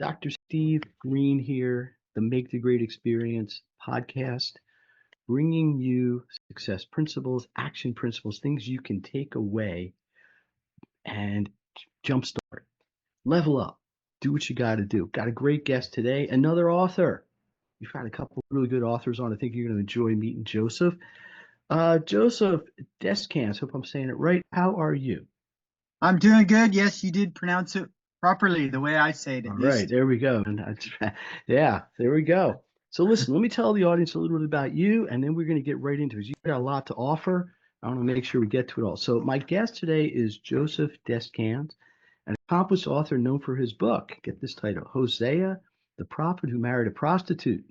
Dr. Steve Green here, the Make the Great Experience podcast, bringing you success principles, action principles, things you can take away and jumpstart, level up, do what you got to do. Got a great guest today, another author. We've had a couple of really good authors on. I think you're going to enjoy meeting Joseph. Joseph Descans, hope I'm saying it right. How are you? I'm doing good. Yes, you did pronounce it properly, the way I say it, All at right, least. there we go. Yeah, there we go. So listen, let me tell the audience a little bit about you, and then we're going to get right into it. You've got a lot to offer. I want to make sure we get to it all. So my guest today is Joseph Descans, an accomplished author known for his book. Get this title, Hosea, the Prophet Who Married a Prostitute.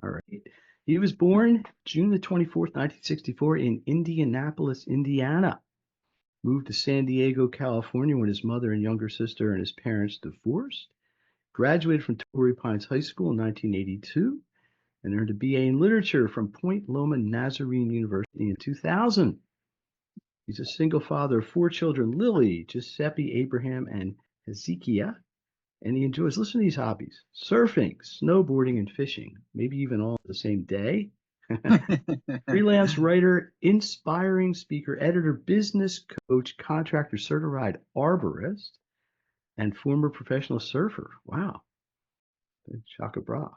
All right. He was born June the 24th, 1964 in Indianapolis, Indiana. Moved to San Diego, California when his mother and younger sister and his parents divorced. Graduated from Torrey Pines High School in 1982 and earned a BA in literature from Point Loma Nazarene University in 2000. He's a single father of 4 children, Lily, Giuseppe, Abraham, and Hezekiah. And he enjoys, listen to these hobbies, surfing, snowboarding, and fishing, maybe even all the same day. Freelance writer, inspiring speaker, editor, business coach, contractor, certified arborist, and former professional surfer. Wow. Shaka bra.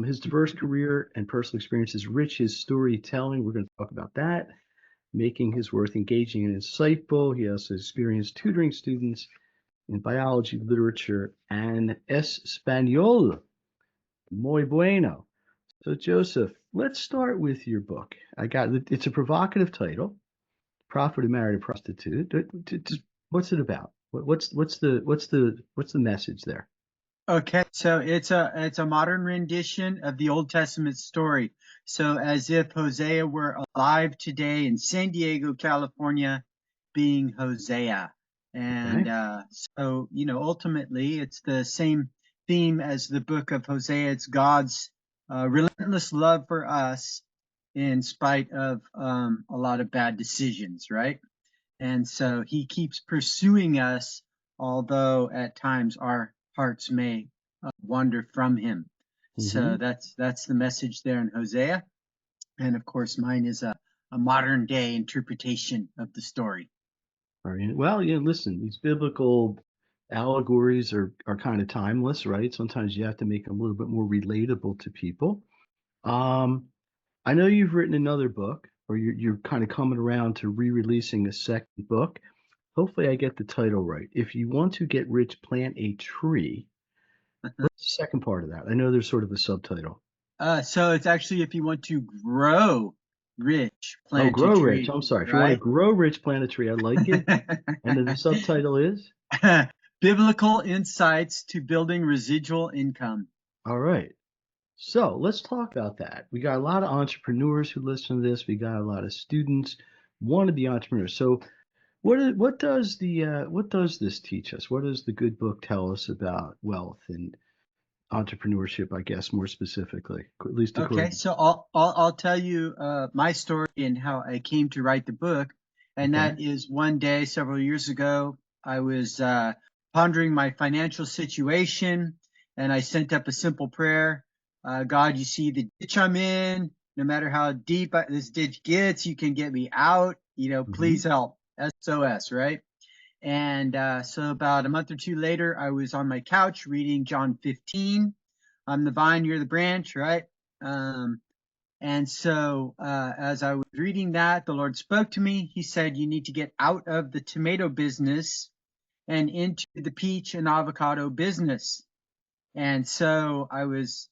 His diverse career and personal experience is rich. His storytelling, we're going to talk about that, making his work engaging and insightful. He also experienced tutoring students in biology, literature, and Espanol. Muy bueno. So, Joseph, let's start with your book. It's a provocative title, Prophet Who Married a Prostitute. What's it about? What's the message there? Okay, so it's a modern rendition of the Old Testament story. So as if Hosea were alive today in San Diego, California, being Hosea. And Okay. so, ultimately it's the same theme as the book of Hosea. It's God's relentless love for us in spite of a lot of bad decisions, right? And so he keeps pursuing us, although at times our hearts may wander from him. So Mm-hmm. that's the message there in Hosea. And of course, mine is a modern day interpretation of the story. All right. Well, listen, these biblical allegories are kind of timeless, right? Sometimes you have to make them a little bit more relatable to people. Um, I know you've written another book, or you're kind of coming around to re-releasing a second book. Hopefully, I get the title right. If you want to get rich, plant a tree. What's the second part of that? I know there's sort of a subtitle. So it's actually if you want to grow rich, Oh, plant a grow rich. tree, I'm sorry. If you want to right? grow rich, plant a tree. I like it. And then the subtitle is? Biblical insights to building residual income. All right. So let's talk about that. We got a lot of entrepreneurs who listen to this. We got a lot of students want to be entrepreneurs. So what does this teach us? What does the good book tell us about wealth and entrepreneurship, I guess, more specifically, at least Okay, according. so I'll tell you my story and how I came to write the book, and Okay. that is one day several years ago I was pondering my financial situation, and I sent up a simple prayer. God, you see the ditch I'm in. No matter how deep this ditch gets, you can get me out. Mm-hmm. Please help. SOS, right? And so about a month or two later, I was on my couch reading John 15. I'm the vine, you're the branch, right? Um, and so as I was reading that, the Lord spoke to me. He said, you need to get out of the tomato business and into the peach and avocado business. And so I was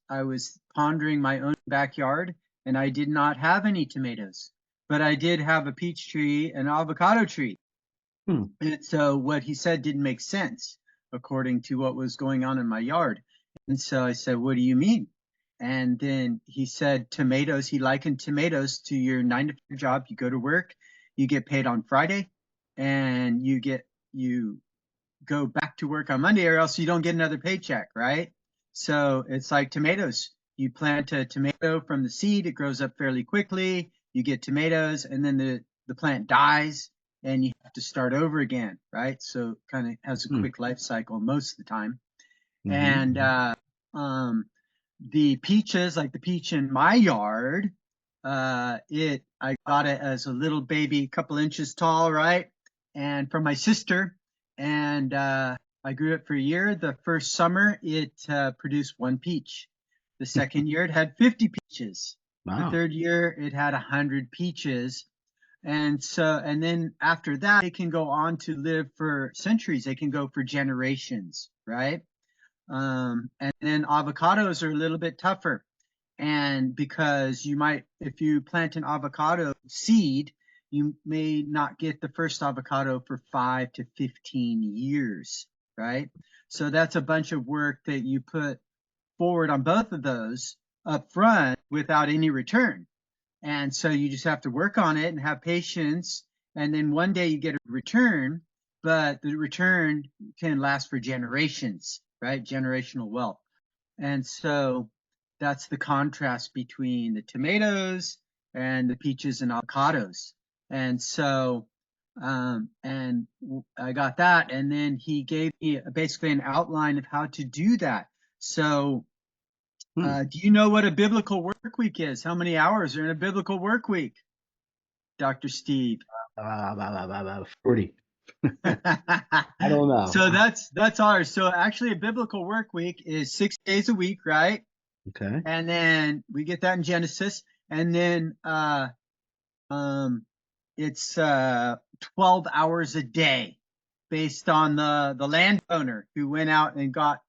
pondering my own backyard, and I did not have any tomatoes, but I did have a peach tree and avocado tree. Hmm. And so what he said didn't make sense according to what was going on in my yard. And so I said, what do you mean? And then he said tomatoes. He likened tomatoes to your 9 to 5 job. You go to work, you get paid on Friday, and you go back to work on Monday, or else you don't get another paycheck, right? So it's like tomatoes. You plant a tomato from the seed, it grows up fairly quickly, you get tomatoes, and then the plant dies and you have to start over again, right? So kind of has a Hmm. quick life cycle most of the time. And the peaches, like the peach in my yard, I got it as a little baby, couple inches tall, right? And from my sister, and I grew it for a year. The first summer, it produced one peach. The second year, it had 50 peaches. The Wow. third year, it had 100 peaches. And then after that, they can go on to live for centuries. They can go for generations, right? And then avocados are a little bit tougher. And because if you plant an avocado seed, you may not get the first avocado for 5 to 15 years, right? So that's a bunch of work that you put forward on both of those up front without any return. And so you just have to work on it and have patience. And then one day you get a return, but the return can last for generations, right? Generational wealth. And so that's the contrast between the tomatoes and the peaches and avocados. And so, and I got that. And then he gave me basically an outline of how to do that. So, do you know what a biblical work week is? How many hours are in a biblical work week, Dr. Steve? 40. I don't know. So that's ours. So actually, a biblical work week is 6 days a week, right? Okay. And then we get that in Genesis, and then it's 12 hours a day, based on the landowner who went out and got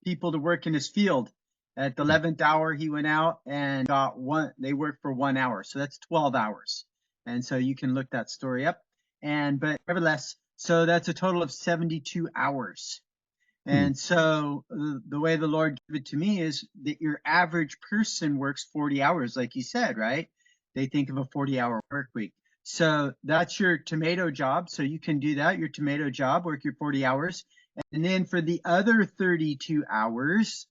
people to work in his field. At the 11th hour, he went out and got one. They worked for 1 hour, so that's 12 hours. And so you can look that story up. But nevertheless, so that's a total of 72 hours. And so the way the Lord gave it to me is that your average person works 40 hours, like you said, right? They think of a 40-hour work week. So that's your tomato job. So you can do that, your tomato job, work your 40 hours. And then for the other 32 hours,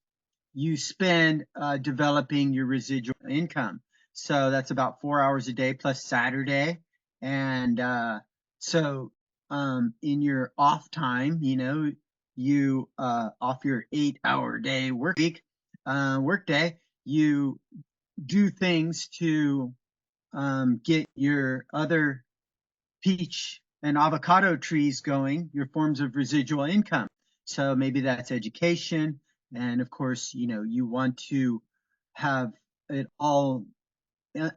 you spend developing your residual income. So that's about 4 hours a day plus Saturday. And so in your off time, you off your 8-hour day work day, you do things to get your other peach and avocado trees going, your forms of residual income. So maybe that's education. And of course, you want to have it all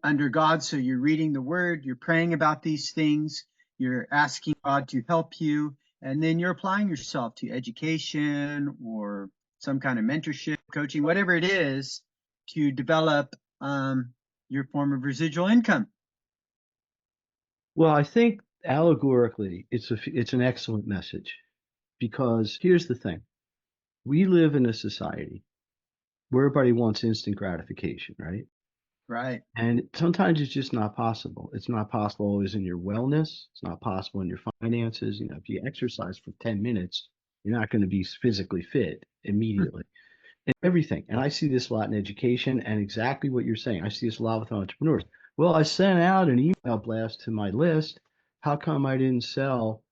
under God. So you're reading the word, you're praying about these things, you're asking God to help you, and then you're applying yourself to education or some kind of mentorship, coaching, whatever it is, to develop your form of residual income. Well, I think allegorically, it's an excellent message because here's the thing: we live in a society where everybody wants instant gratification, right? Right. And sometimes it's just not possible. It's not possible always in your wellness. It's not possible in your finances. If you exercise for 10 minutes, you're not going to be physically fit immediately. And everything. And I see this a lot in education and exactly what you're saying. I see this a lot with entrepreneurs. Well, I sent out an email blast to my list. How come I didn't sell,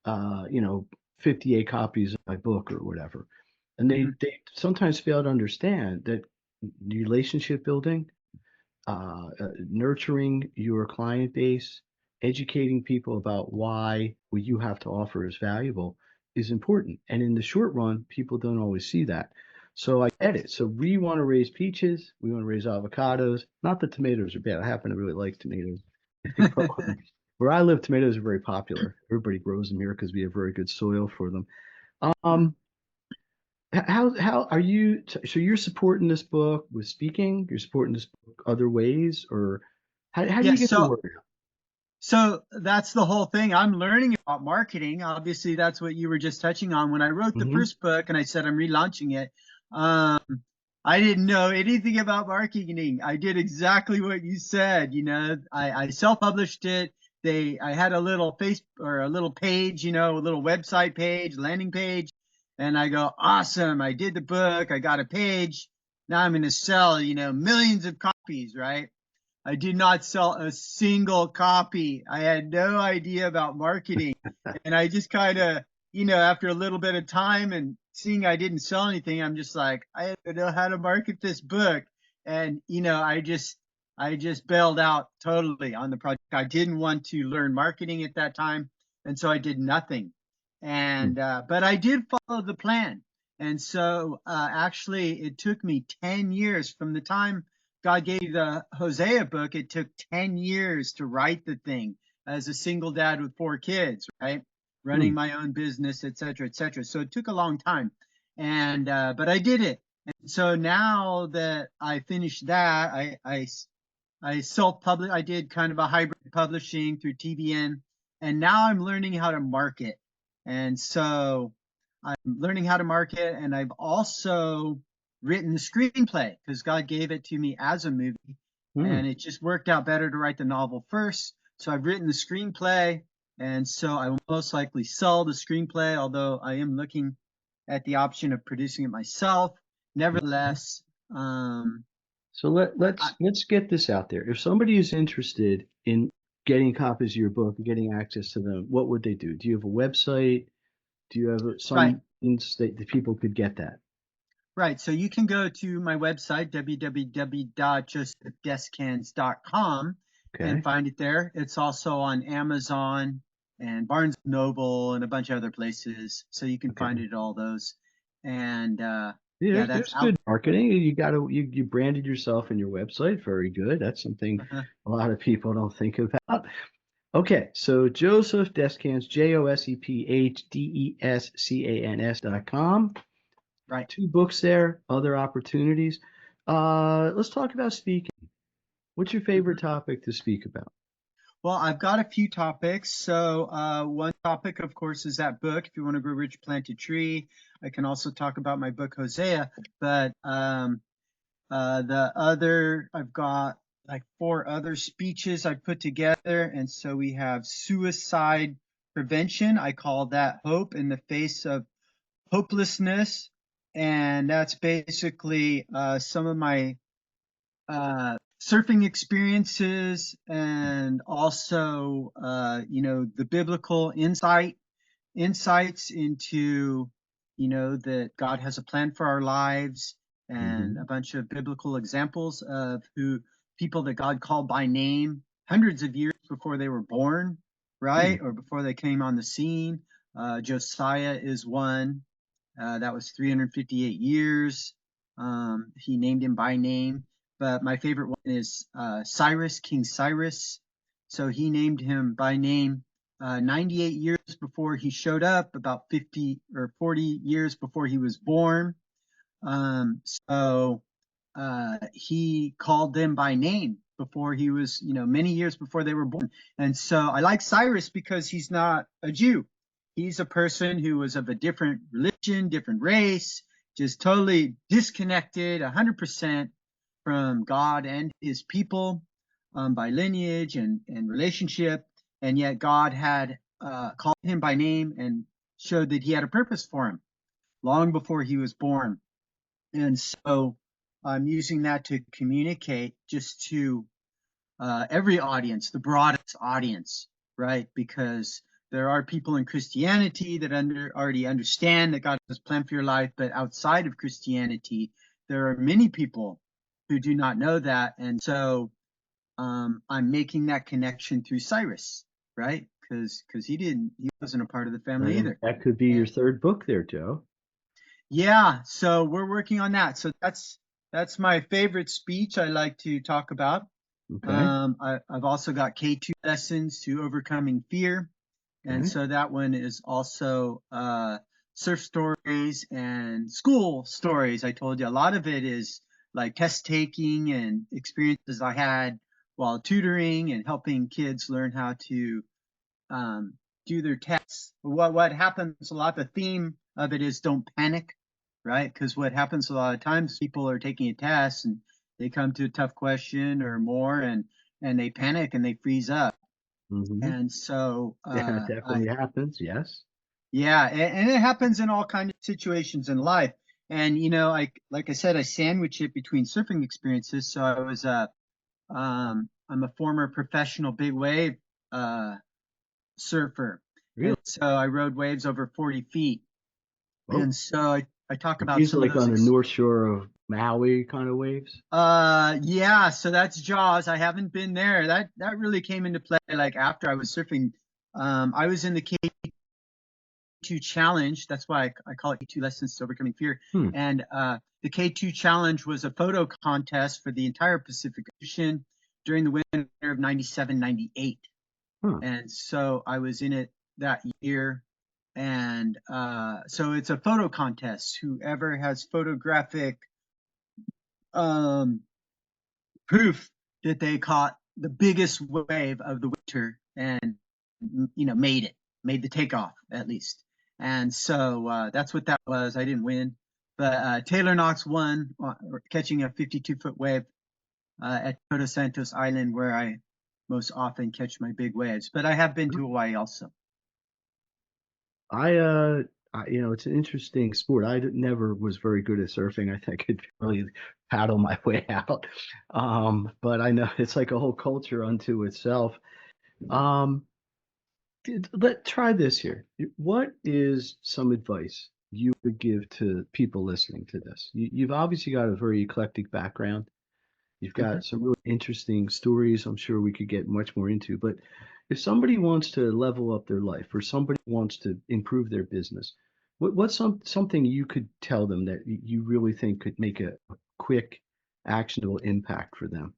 uh, you know, 58 copies of my book or whatever? And they sometimes fail to understand that relationship building, nurturing your client base, educating people about why what you have to offer is valuable is important. And in the short run, people don't always see that. So I get it. So we want to raise peaches, we want to raise avocados. Not that tomatoes are bad. I happen to really like tomatoes. They grow. Where I live, tomatoes are very popular. Everybody grows them here because we have very good soil for them. Um, how are you? So you're supporting this book with speaking? You're supporting this book other ways, or how do you Yes. get the word out? So that's the whole thing. I'm learning about marketing. Obviously, that's what you were just touching on. When I wrote the Hmm. first book and I said I'm relaunching it, um, I didn't know anything about marketing. I did exactly what you said. I self-published it. I had a little or a little page, a little website page, landing page, and I go, awesome. I did the book. I got a page. Now I'm going to sell, millions of copies, right? I did not sell a single copy. I had no idea about marketing. And I just kind of after a little bit of time and seeing I didn't sell anything, I'm just like, I don't know how to market this book. And, I just bailed out totally on the project. I didn't want to learn marketing at that time. And so I did nothing. Hmm. But I did follow the plan. And so, actually it took me 10 years from the time God gave the Hosea book. It took 10 years to write the thing as a single dad with 4 kids, right? Hmm. Running my own business, et cetera, et cetera. So it took a long time. But I did it. And so now that I finished that, I self-published. I did kind of a hybrid publishing through TBN, and now I'm learning how to market. And so I'm learning how to market, and I've also written the screenplay because God gave it to me as a movie, Hmm. and it just worked out better to write the novel first. So I've written the screenplay, and so I will most likely sell the screenplay, although I am looking at the option of producing it myself. Nevertheless, So I, let's get this out there. If somebody is interested in getting copies of your book and getting access to them, what would they do? Do you have a website? Do you have right. some means that people could get that? Right. So you can go to my website, www.josephdescans.com, and Okay. find it there. It's also on Amazon and Barnes and Noble and a bunch of other places. So you can find Okay. it at all those. And Yeah, yeah, that's there's out. good marketing. You branded yourself in your website. Very good. That's something a lot of people don't think about. Okay, so Joseph Descans, Josephdescans.com. Right. Two books there, other opportunities. Let's talk about speaking. What's your favorite Mhm. topic to speak about? Well, I've got a few topics. So, one topic, of course, is that book. If you want to grow rich, plant a tree. I can also talk about my book, Hosea. But the other, I've got like 4 other speeches I put together. And so we have suicide prevention. I call that hope in the face of hopelessness. And that's basically some of my surfing experiences, and also, the biblical insights into, that God has a plan for our lives, and a Hmm. bunch of biblical examples of who people that God called by name hundreds of years before they were born, Hmm. right? Or before they came on the scene. Josiah is one. That was 358 years. He named him by name. But my favorite one is Cyrus, King Cyrus. So he named him by name 98 years before he showed up, about 50 or 40 years before he was born. So he called them by name before he was, many years before they were born. And so I like Cyrus because he's not a Jew. He's a person who was of a different religion, different race, just totally disconnected 100% from God and his people, by lineage and relationship. And yet God had called him by name and showed that he had a purpose for him long before he was born. And so I'm using that to communicate just to every audience, the broadest audience, right? Because there are people in Christianity that already understand that God has a plan for your life, but outside of Christianity, there are many people who do not know that. And so I'm making that connection through Cyrus, right? Because he wasn't a part of the family And either. that could be your And third book there, Joe. yeah, so we're working on that. So that's my favorite speech I like to talk about. Okay. I've also got K2 lessons to overcoming fear, and Okay. so that one is also surf stories and school stories. I told you a lot of it is like test taking and experiences I had while tutoring and helping kids learn how to um, do their tests. What happens a lot, the theme of it is don't panic, right? Because what happens a lot of times, people are taking a test and they come to a tough question or more, and they panic and they freeze up. Hmm. And so Yeah, it definitely happens. Yes. yeah, and it happens in all kinds of situations in life. And like I said, I sandwich it between surfing experiences. So I'm a former professional big wave uh surfer. Really? And so I rode waves over 40 feet. Oh, And so I talk about these are some of like those. on the North Shore of Maui kind of waves. Yeah, so that's Jaws. I haven't been there. That really came into play like after I was surfing. I was in the K2 challenge. That's why I call it K2 Lessons to Overcoming Fear. Hmm. And the K2 challenge was a photo contest for the entire Pacific Ocean during the winter of 97, 98. Huh. And so I was in it that year. And so it's a photo contest. Whoever has photographic um, proof that they caught the biggest wave of the winter and made the takeoff at least. And so that's what that was. I didn't win, but Taylor Knox won, catching a 52-foot wave at Todos Santos Island, where I most often catch my big waves. But I have been to Hawaii also. I, it's an interesting sport. Never was very good at surfing. I think I could really paddle my way out. But I know it's like a whole culture unto itself. Um, try this here. What is some advice you would give to people listening to this? You've obviously got a very eclectic background. You've Mm-hmm. got some really interesting stories I'm sure we could get much more into. But if somebody wants to level up their life or somebody wants to improve their business, what's something you could tell them that you really think could make a quick, actionable impact for them?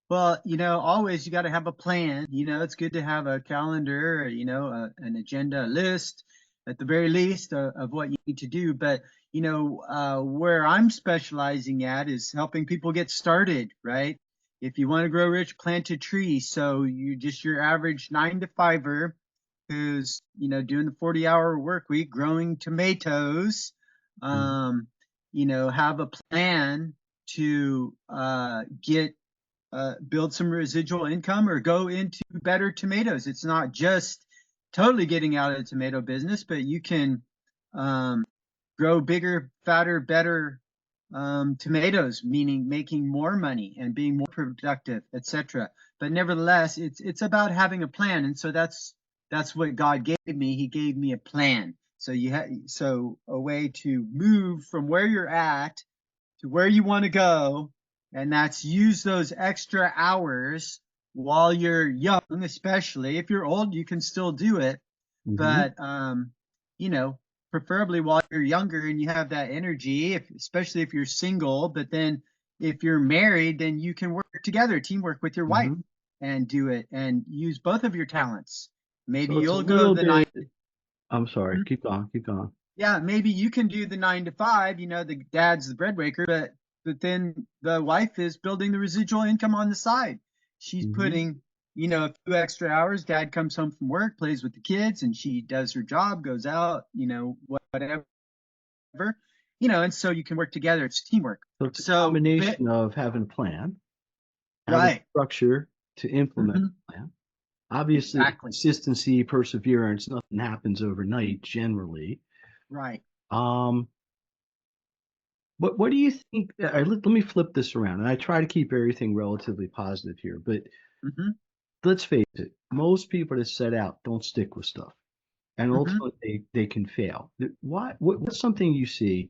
Well, always you got to have a plan. It's good to have a calendar, an agenda, a list at the very least of what you need to do. But, where I'm specializing at is helping people get started, right? If you want to grow rich, plant a tree. So you just your average 9 to 5er who's, doing the 40-hour work week, growing tomatoes, Mhm. um, have a plan to get build some residual income or go into better tomatoes. It's not just totally getting out of the tomato business, but you can um, grow bigger, fatter, better tomatoes, meaning making more money and being more productive, etc. But nevertheless, it's about having a plan, and so that's what God gave me. He gave me a plan. So a way to move from where you're at to where you want to go, and that's use those extra hours while you're young, especially if you're old, you can still do it. Mhm. But you know, preferably while you're younger and you have that energy, especially if you're single. But then if you're married, then you can work together, teamwork with your wife, Mhm. and do it and use both of your talents. Maybe So it's a you'll go little the nine. bit, I'm sorry, keep going, keep going. Yeah, maybe you can do the 9 to 5. The dad's the breadwinner, but then the wife is building the residual income on the side. She's Mhm. putting, a few extra hours. Dad comes home from work, plays with the kids, and she does her job, goes out, whatever, and so you can work together. It's teamwork. So it's a So, combination of having a plan, having right. structure to implement Hmm. the plan. Obviously, Exactly. consistency, perseverance, nothing happens overnight generally. Right. Um, what do you think? Let me flip this around, and I try to keep everything relatively positive here. But Hmm. let's face it, most people that set out don't stick with stuff, and Hmm. ultimately they can fail. What's something you see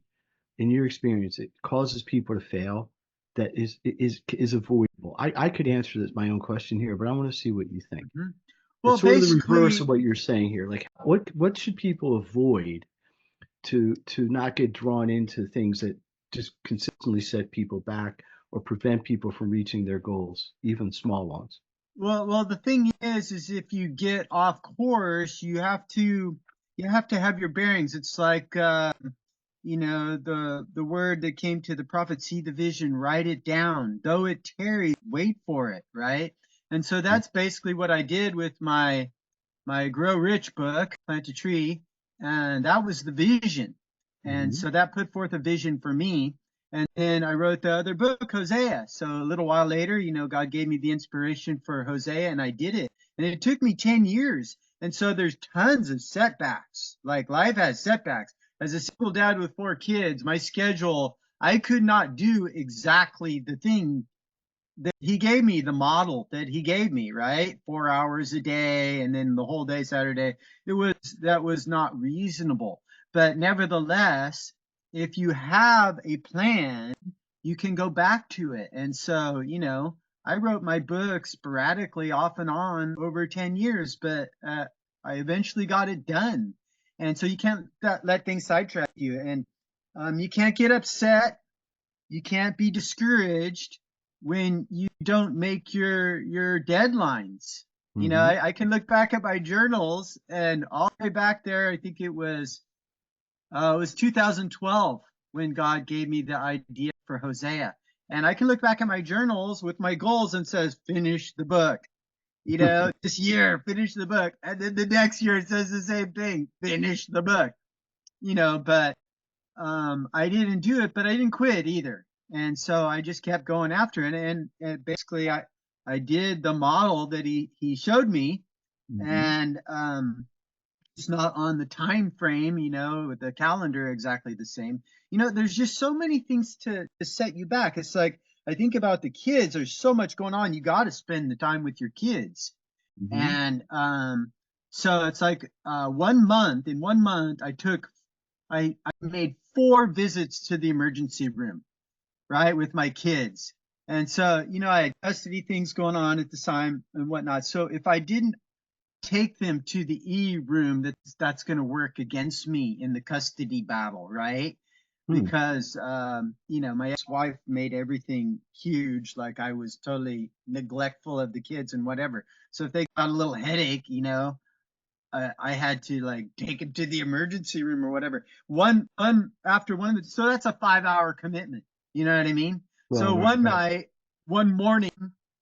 in your experience that causes people to fail that is avoidable? I could answer this my own question here, but I want to see what you think. Hmm. Well, It's sort of the reverse basically, of what you're saying here. Like what should people avoid to not get drawn into things that just consistently set people back or prevent people from reaching their goals, even small ones? the thing is if you get off course, you have to have your bearings. It's like the word that came to the prophet: see the vision, write it down. Though it tarries, wait for it, right? And so that's basically what I did with my Grow Rich book, Plant a Tree, and that was the vision. And Mm-hmm. so that put forth a vision for me. And then I wrote the other book, Hosea. So a little while later, God gave me the inspiration for Hosea, and I did it. And it took me 10 years. And so there's tons of setbacks. Like life has setbacks. As a single dad with 4 kids, my schedule, I could not do exactly the thing he gave me the model that he gave me, right? 4 hours a day and then the whole day Saturday. That was not reasonable. But nevertheless, if you have a plan, you can go back to it. And so, I wrote my book sporadically off and on over 10 years, but I eventually got it done. And so you can't let things sidetrack you. And you can't get upset. You can't be discouraged when you don't make your deadlines. Mm-hmm. I can look back at my journals and all the way back there, I think it was 2012 when God gave me the idea for Hosea. And I can look back at my journals with my goals and says, finish the book. This year, finish the book. And then the next year it says the same thing, finish the book. But I didn't do it, but I didn't quit either. And so I just kept going after it. And basically I did the model that he showed me. Mm-hmm. And it's not on the time frame, with the calendar exactly the same. There's just so many things to set you back. It's like, I think about the kids, there's so much going on. You got to spend the time with your kids. Mm-hmm. And so it's like in 1 month, I made 4 visits to the emergency room, right, with my kids. And so, I had custody things going on at the time and whatnot. So if I didn't take them to the E room, that's going to work against me in the custody battle, right? Hmm. Because my ex-wife made everything huge, like I was totally neglectful of the kids and whatever. So if they got a little headache, I had to like take them to the emergency room or whatever. After one of the, so that's a 5-hour commitment. You know what I mean? Well, So right, one right. night, one morning,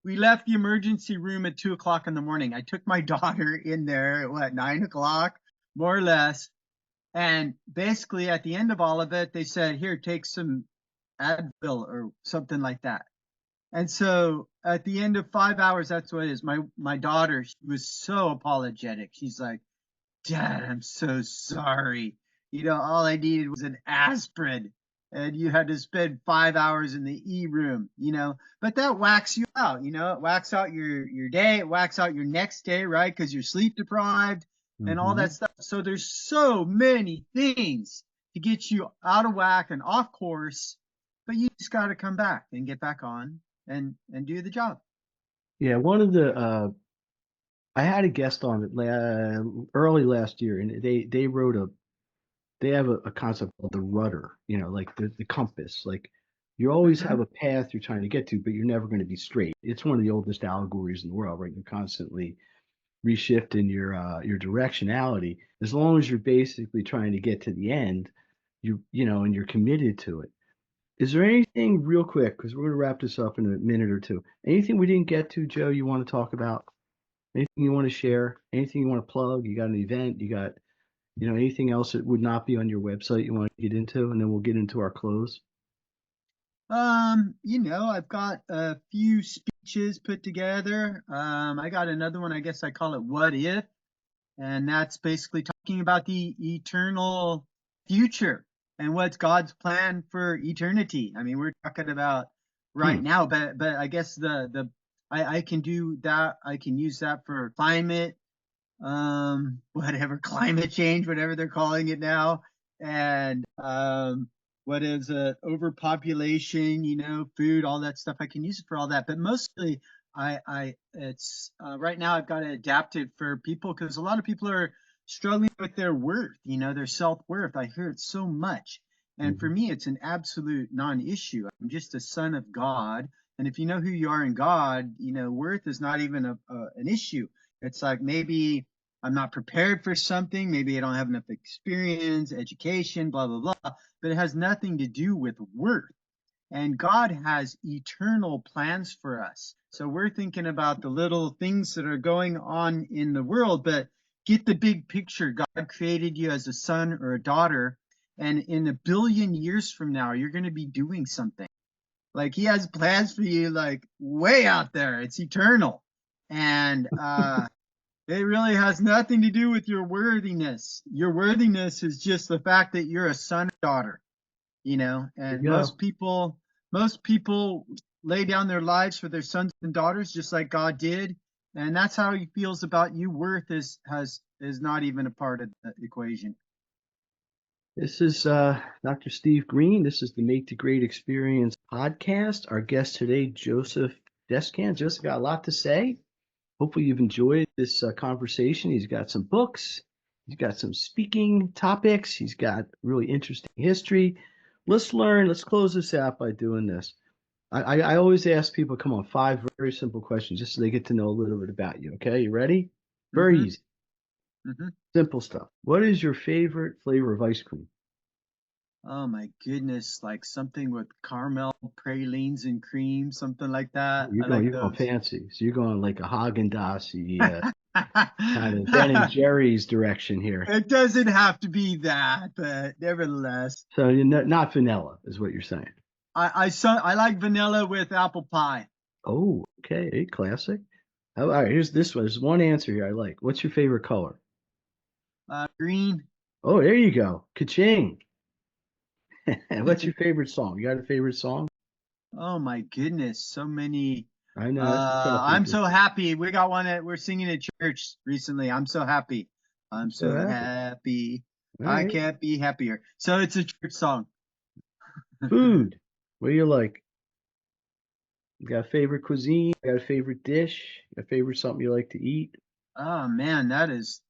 we left the emergency room at 2 o'clock in the morning. I took my daughter in there at 9 o'clock, more or less. And basically, at the end of all of it, they said, "Here, take some Advil or something like that." And so at the end of 5 hours, that's what it is. My daughter, she was so apologetic. She's like, "Dad, I'm so sorry. All I needed was an aspirin, and you had to spend 5 hours in the E room, But that whacks you out, It whacks out your day, it whacks out your next day, right? Because you're sleep deprived and all Mm-hmm. that stuff. So there's so many things to get you out of whack and off course, but you just got to come back and get back on and do the job. Yeah, one of the I had a guest on it early last year, and they have a concept called the rudder, like the compass. Like you always Mm-hmm. have a path you're trying to get to, but you're never going to be straight. It's one of the oldest allegories in the world, right? You're constantly reshifting your directionality. As long as you're basically trying to get to the end, and you're committed to it. Is there anything real quick, because we're going to wrap this up in a minute or two? Anything we didn't get to, Joe, you want to talk about? Anything you want to share? Anything you want to plug? You got an event? You got, anything else that would not be on your website you want to get into? And then we'll get into our close. I've got a few speeches put together. I got another one, I guess I call it What If, and that's basically talking about the eternal future and what's God's plan for eternity. I mean, we're talking about right Hmm. now, but I guess I can do that. I can use that for climate, whatever climate change, whatever they're calling it now, and what is overpopulation, food, all that stuff. I can use it for all that, but mostly I it's right now I've got to adapt it for people because a lot of people are struggling with their worth, their self-worth. I hear it so much. And for Mhm. me, it's an absolute non-issue. I'm just a son of God. And if you know who you are in God, worth is not even an issue. It's like maybe I'm not prepared for something. Maybe I don't have enough experience, education, blah, blah, blah. But it has nothing to do with worth. And God has eternal plans for us. So we're thinking about the little things that are going on in the world, but get the big picture. God created you as a son or a daughter. And in 1 billion years from now, you're going to be doing something. Like he has plans for you, like way out there. It's eternal. And it really has nothing to do with your worthiness. Your worthiness is just the fact that you're a son or daughter, There and you go. most people lay down their lives for their sons and daughters, just like God did. And that's how he feels about you. Worth is not even a part of the equation. This is Dr. Steve Green. This is the Make the Great Experience podcast. Our guest today, Joseph Descans. Joseph got a lot to say. Hopefully you've enjoyed this conversation. He's got some books. He's got some speaking topics. He's got really interesting history. Let's learn. Let's close this out by doing this. I always ask people, come on, 5 very simple questions just so they get to know a little bit about you. Okay, you ready? Very easy. Simple stuff. What is your favorite flavor of ice cream? Oh my goodness, like something with caramel pralines and cream, something like that. You're I like going those. fancy. So you're going like a Haagen-Dazs kind of Ben and Jerry's direction here. It doesn't have to be that, but nevertheless. So you're not vanilla, is what you're saying. I like vanilla with apple pie. Oh, okay, classic. All right, here's this one. There's one answer here I like. What's your favorite color? Green. Oh, there you go. Ka-ching. What's your favorite song? You got a favorite song? Oh my goodness, so many. I know. That's I'm so happy. We got one that we're singing at church recently. I'm so happy. I'm so happy. I can't be happier. So it's a church song. Food. What do you like? You got a favorite cuisine? You got a favorite dish? A favorite something you like to eat? Oh man, that is.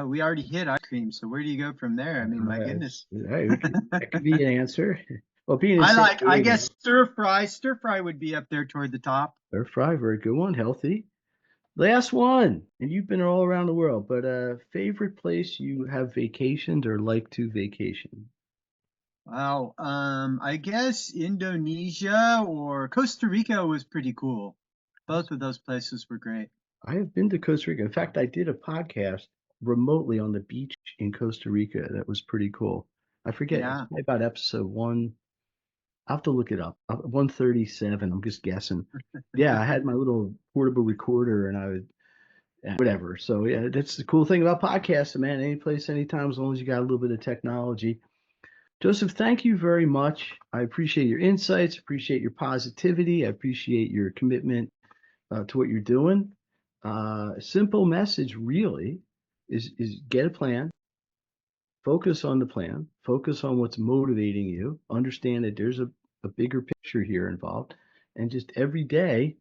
We already hit ice cream. So where do you go from there? I mean, my goodness. That could be an answer. Well, I guess stir fry. Stir fry would be up there toward the top. Stir fry, very good one, healthy. Last one, and you've been all around the world, but favorite place you have vacationed or like to vacation? Wow. I guess Indonesia or Costa Rica was pretty cool. Both of those places were great. I have been to Costa Rica. In fact, I did a podcast remotely on the beach in Costa Rica. That was pretty cool. I forget. Yeah. It's about episode one. I'll have to look it up. 137. I'm just guessing. Yeah, I had my little portable recorder and I would, whatever. So yeah, that's the cool thing about podcasting, man. Any place, anytime, as long as you got a little bit of technology. Joseph, thank you very much. I appreciate your insights, appreciate your positivity, I appreciate your commitment to what you're doing. Simple message really is get a plan, focus on the plan, focus on what's motivating you, understand that there's a bigger picture here involved, and just every day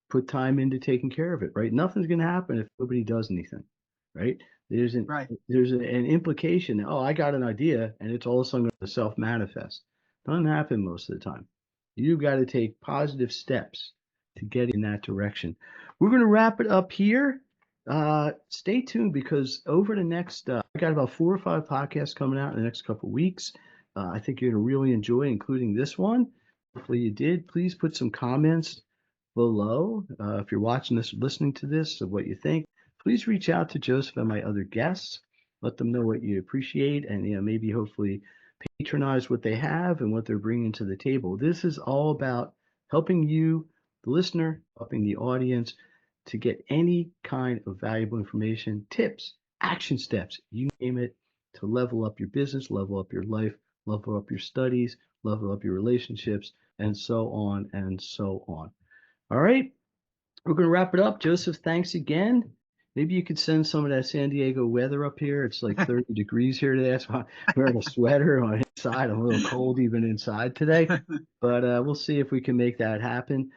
put time into taking care of it, right? Nothing's going to happen if nobody does anything, right? There's an implication that, oh, I got an idea and it's all of a sudden going to self-manifest. Doesn't happen most of the time. You've got to take positive steps to get in that direction. We're going to wrap it up here. Stay tuned because over the next, I got about 4 or 5 podcasts coming out in the next couple of weeks. I think you're going to really enjoy, including this one. Hopefully you did. Please put some comments below if you're watching this, listening to this, of what you think. Please reach out to Joseph and my other guests. Let them know what you appreciate and maybe hopefully patronize what they have and what they're bringing to the table. This is all about helping you, the listener, helping the audience to get any kind of valuable information, tips, action steps, you name it, to level up your business, level up your life, level up your studies, level up your relationships, and so on and so on. All right, we're going to wrap it up. Joseph, thanks again. Maybe you could send some of that San Diego weather up here. It's like 30 degrees here today. That's why I'm wearing a sweater on inside. I'm a little cold even inside today, but we'll see if we can make that happen.